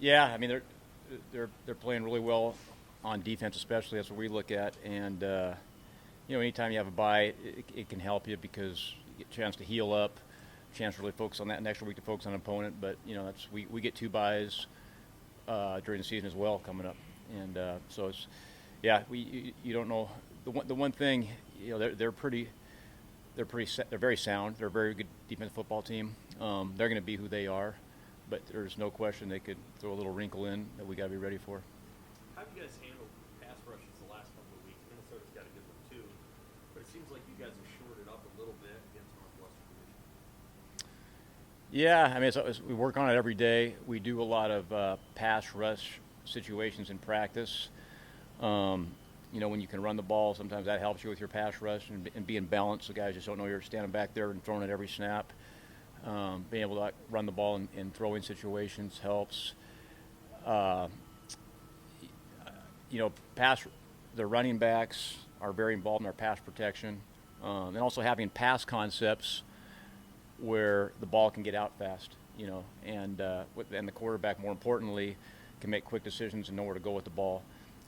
Yeah, I mean they're playing really well on defense, especially. That's what we look at. And anytime you have a bye, it can help you because you get a chance to heal up, a chance to really focus on that. An extra week to focus on an opponent. But that's we get 2 buys during the season as well coming up, and so it's you don't know the one thing they're very sound. They're a very good defensive football team. They're going to be who they are, but there's no question they could throw a little wrinkle in that we got to be ready for. How have you guys handled pass rushes the last couple of weeks? Minnesota's got a good one too, but it seems like you guys have shored it up a little bit against Northwestern Division. Yeah, I mean we work on it every day. We do a lot of pass rush situations in practice. When you can run the ball, sometimes that helps you with your pass rush and being balanced. The guys just don't know you're standing back there and throwing it every snap. Being able to run the ball in throwing situations helps. The running backs are very involved in our pass protection, and also having pass concepts where the ball can get out fast. And the quarterback, more importantly, can make quick decisions and know where to go with the ball.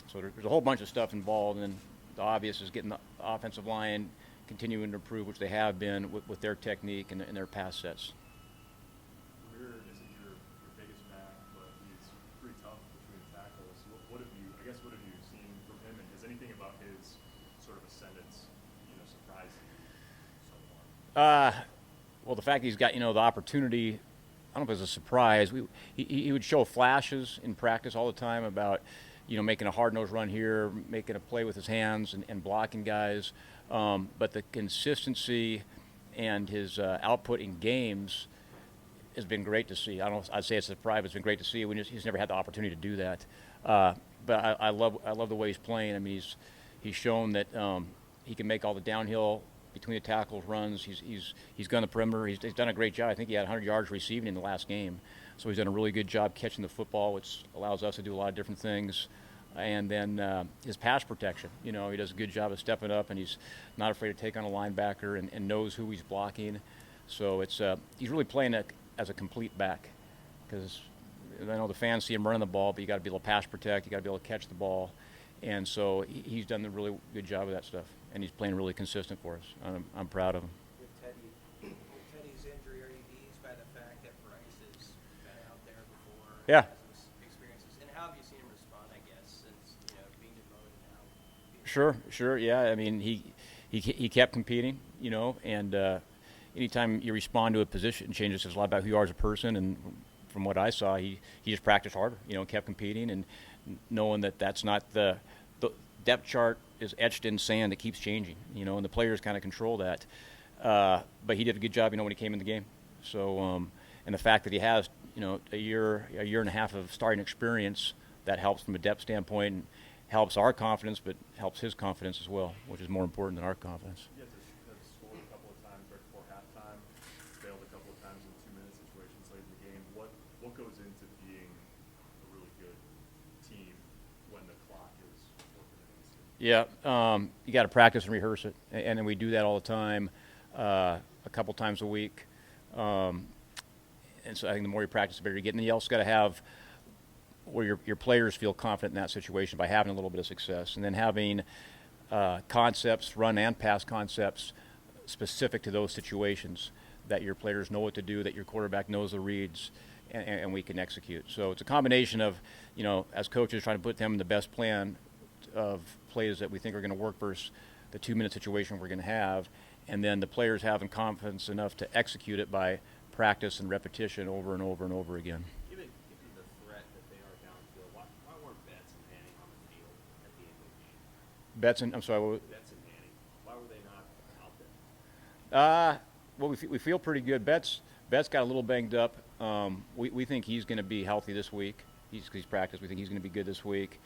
So there's a whole bunch of stuff involved, and the obvious is getting the offensive line continuing to improve, which they have been with their technique and their pass sets. Reardon isn't your biggest back, but he's pretty tough between the tackles. What have you seen from him, and has anything about his sort of ascendance, surprised you somewhat? Well, the fact that he's got the opportunity, I don't know if it's a surprise. He would show flashes in practice all the time about making a hard-nosed run here, making a play with his hands and blocking guys. But the consistency and his output in games has been great to see. I'd say it's a surprise, but it's been great to see. He's never had the opportunity to do that. But I love the way he's playing. I mean, he's shown that he can make all the downhill between the tackles runs. He's gone the perimeter. He's done a great job. I think he had 100 yards receiving in the last game. So he's done a really good job catching the football, which allows us to do a lot of different things. And then his pass protection. He does a good job of stepping up, and he's not afraid to take on a linebacker and knows who he's blocking. So he's really playing as a complete back, because I know the fans see him running the ball, but you got to be able to pass protect, you got to be able to catch the ball, and so he's done a really good job of that stuff, and he's playing really consistent for us. I'm proud of him. With Teddy's injury, are you eased by the fact that Bryce has been out there before? Yeah. Has some experiences, and how have you seen him respond? I guess since being demoted now. Sure. Yeah, I mean he kept competing, and anytime you respond to a position change, it says a lot about who you are as a person. And from what I saw, he just practiced harder, kept competing, and knowing that that's not the depth chart is etched in sand that keeps changing, and the players kind of control that. But he did a good job, when he came in the game. So, and the fact that he has, a year and a half of starting experience, that helps from a depth standpoint and helps our confidence, but helps his confidence as well, which is more important than our confidence. You have scored a couple of times right before halftime, failed a couple of times in 2-minute situations late in the game. What goes into being a really good team when the clock is working against you? Yeah, you got to practice and rehearse it, and then we do that all the time, a couple times a week. And so I think the more you practice, the better you get. And then you also got to have where your players feel confident in that situation by having a little bit of success, and then having concepts, run and pass concepts specific to those situations, that your players know what to do, that your quarterback knows the reads, and we can execute. So it's a combination of, as coaches, trying to put them in the best plan of plays that we think are going to work versus the 2-minute situation we're going to have, and then the players having confidence enough to execute it by practice and repetition over and over and over again. Given the threat that they are downfield, why weren't Betts and Manning on the field at the end of the game? Betts and Betts and Manning, why were they not out there? Well, we feel pretty good. Betts got a little banged up. We think he's going to be healthy this week. He's practiced. We think he's going to be good this week.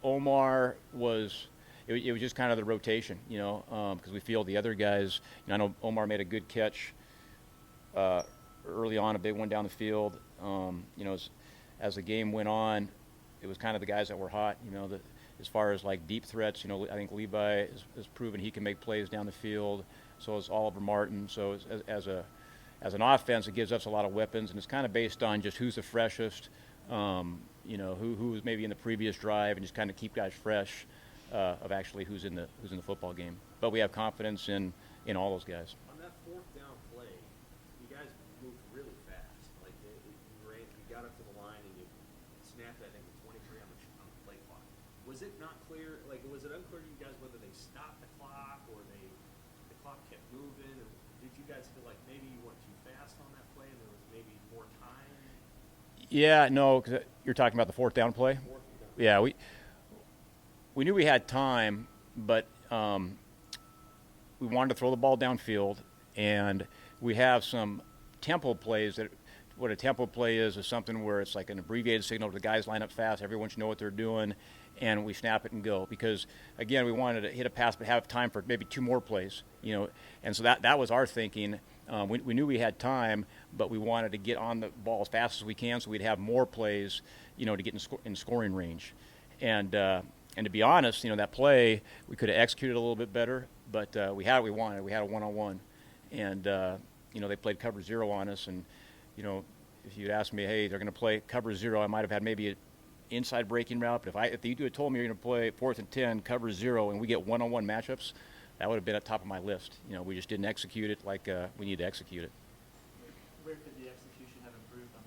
Omar was. It was just kind of the rotation, because we feel the other guys. I know Omar made a good catch early on, a big one down the field. As the game went on, it was kind of the guys that were hot. As far as like deep threats, I think Levi has proven he can make plays down the field. So is Oliver Martin. So as as an offense, it gives us a lot of weapons, and it's kind of based on just who's the freshest, who was maybe in the previous drive, and just kind of keep guys fresh of actually who's in the football game. But we have confidence in all those guys. On that fourth down play, you guys moved really fast. Like you got up to the line and you snapped, I think, the 23 on the play clock. Was it not clear? Like, was it unclear to you guys whether they stopped the clock or the clock kept moving? Or did you guys feel like maybe you went too fast on that play and there was maybe more time? Yeah, no, because you're talking about the fourth down play. Yeah, we knew we had time, but we wanted to throw the ball downfield, and we have some tempo plays. What a tempo play is something where it's like an abbreviated signal. The guys line up fast, everyone should know what they're doing, and we snap it and go. Because again, we wanted to hit a pass, but have time for maybe 2 more plays. And so that was our thinking. We knew we had time, but we wanted to get on the ball as fast as we can, so we'd have more plays, to get in scoring range. And to be honest, that play we could have executed a little bit better, but we had what we wanted. We had a one-on-one, and they played cover 0 on us. And if you'd asked me, hey, they're going to play cover 0, I might have had maybe an inside breaking route. But if you had told me you're going to play 4th and 10 cover 0, and we get one-on-one matchups, that would have been at the top of my list. We just didn't execute it like we need to execute it. Where could the execution have improved on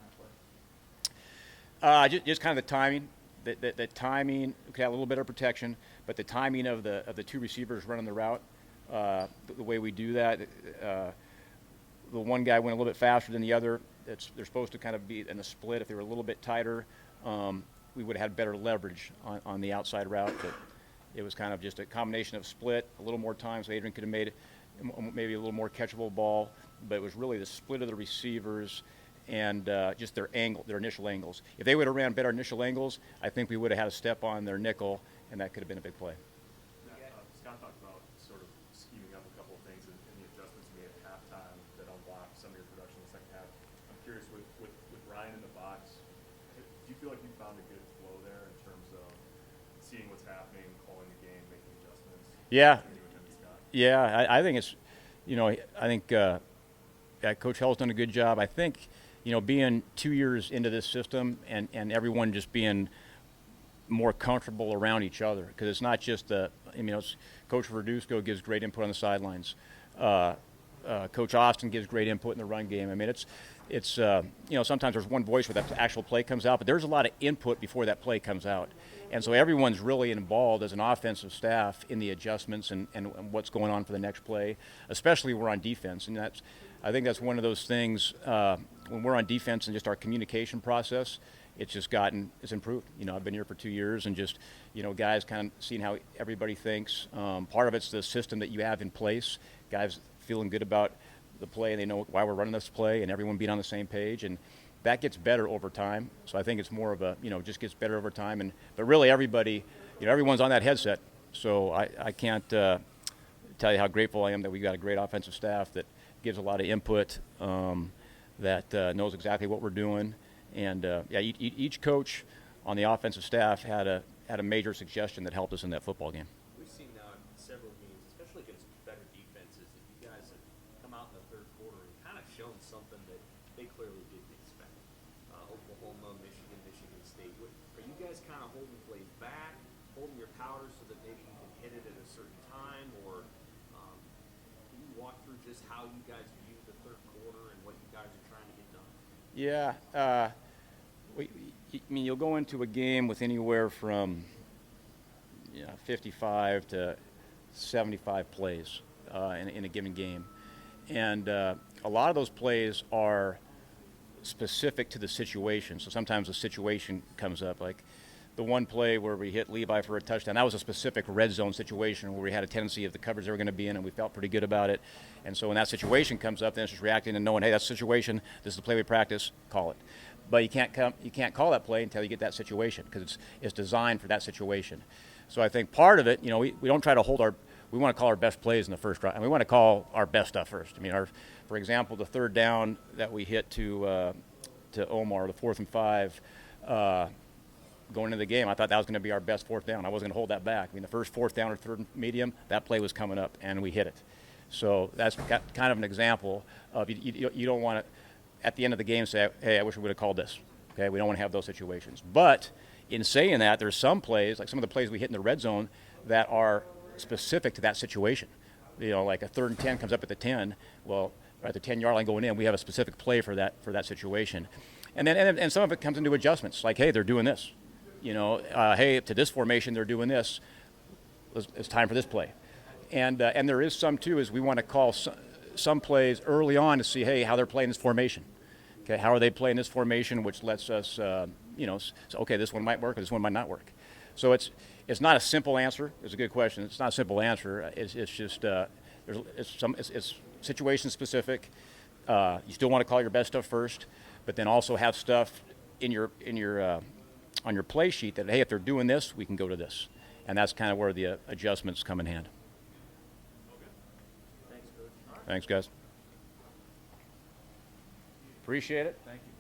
that play? Just kind of the timing. The timing, we could have a little bit of protection, but the timing of the 2 receivers running the route, the way we do that, the one guy went a little bit faster than the other. They're supposed to kind of be in a split. If they were a little bit tighter, we would have had better leverage on the outside route. But it was kind of just a combination of split, a little more time, so Adrian could have made it maybe a little more catchable ball. But it was really the split of the receivers and just their initial angles. If they would have ran better initial angles, I think we would have had a step on their nickel, and that could have been a big play. Scott talked about sort of scheming up a couple of things in the adjustments you made at halftime that unlocked some of your production in the second half. I'm curious, with Ryan in the box, do you feel like you found a good flow there in terms of seeing what's happening, calling the game, making adjustments? Yeah. between you and Scott? Yeah, I think it's, I think Coach Hell's done a good job. I think, being 2 years into this system and everyone just being more comfortable around each other, because it's not just it's Coach Verduzco gives great input on the sidelines. Coach Austin gives great input in the run game. I mean, it's sometimes there's one voice where that actual play comes out, but there's a lot of input before that play comes out. And so everyone's really involved as an offensive staff in the adjustments and what's going on for the next play, especially when we're on defense. And I think that's one of those things when we're on defense and just our communication process, it's improved. I've been here for 2 years, and just, guys kind of seeing how everybody thinks. Part of it's the system that you have in place. Guys feeling good about the play, and they know why we're running this play, and everyone being on the same page. And that gets better over time. So I think it's more of a, just gets better over time. But really everybody, everyone's on that headset. So I can't tell you how grateful I am that we got a great offensive staff that gives a lot of input, that knows exactly what we're doing. And each coach on the offensive staff had a major suggestion that helped us in that football game. We've seen now in several games, especially against better defenses, that you guys have come out in the third quarter and kind of shown something that they clearly didn't expect. Oklahoma, Michigan State. Are you guys kind of holding plays back, holding your powder so that maybe you can hit it at a certain time, or can you walk through just how you guys view the third quarter and what you guys are trying to get done? Yeah, you'll go into a game with anywhere from 55 to 75 plays in a given game. And a lot of those plays are specific to the situation. So sometimes the situation comes up, like the one play where we hit Levi for a touchdown. That was a specific red zone situation where we had a tendency of the coverage they were going to be in, and we felt pretty good about it. And so when that situation comes up, then it's just reacting and knowing, hey, that's the situation. This is the play we practice. Call it. But you can't call that play until you get that situation, because it's designed for that situation. So I think part of it, we don't try to we want to call our best plays in the first drive, and we want to call our best stuff first. I mean, for example, the third down that we hit to Omar, the 4th and 5, going into the game, I thought that was going to be our best fourth down. I wasn't going to hold that back. I mean, the first fourth down or third medium, that play was coming up, and we hit it. So that's kind of an example of you don't want to, at the end of the game, say, hey, I wish we would have called this. Okay, we don't want to have those situations. But in saying that, there's some plays, like some of the plays we hit in the red zone, that are specific to that situation. Like a 3rd and 10 comes up at the 10. Well, at the 10-yard line going in, we have a specific play for that situation. And then and some of it comes into adjustments, like, hey, they're doing this. Hey, to this formation, they're doing this. It's time for this play. And there is some, too, is we want to call some plays early on to see, hey, how they're playing this formation. Okay, how are they playing this formation, which lets us, so, okay, this one might work or this one might not work. So it's not a simple answer. It's a good question. It's not a simple answer. It's just it's situation specific. You still want to call your best stuff first, but then also have stuff in your on your play sheet that, hey, if they're doing this, we can go to this, and that's kind of where the adjustments come in hand. Thanks, Coach. Thanks, guys. Appreciate it. Thank you.